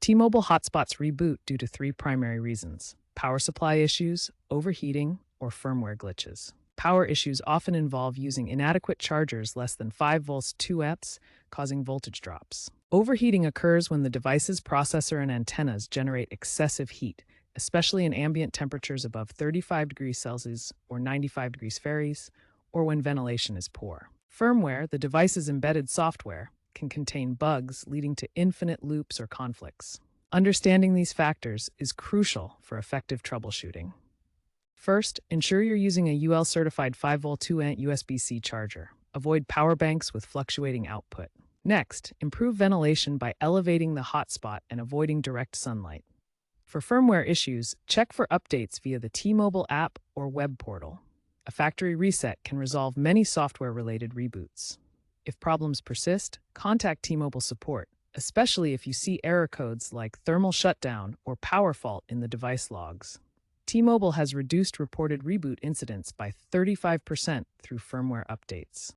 T-Mobile hotspots reboot due to three primary reasons: power supply issues, overheating, or firmware glitches. Power issues often involve using inadequate chargers less than 5 volts 2 amps, causing voltage drops. Overheating occurs when the device's processor and antennas generate excessive heat, especially in ambient temperatures above 35 degrees Celsius or 95 degrees Fahrenheit, or when ventilation is poor. Firmware, the device's embedded software, can contain bugs leading to infinite loops or conflicts. Understanding these factors is crucial for effective troubleshooting. First, ensure you're using a UL-certified 5-volt 2-amp USB-C charger. Avoid power banks with fluctuating output. Next, improve ventilation by elevating the hotspot and avoiding direct sunlight. For firmware issues, check for updates via the T-Mobile app or web portal. A factory reset can resolve many software-related reboots. If problems persist, contact T-Mobile support, especially if you see error codes like thermal shutdown or power fault in the device logs. T-Mobile has reduced reported reboot incidents by 35% through firmware updates.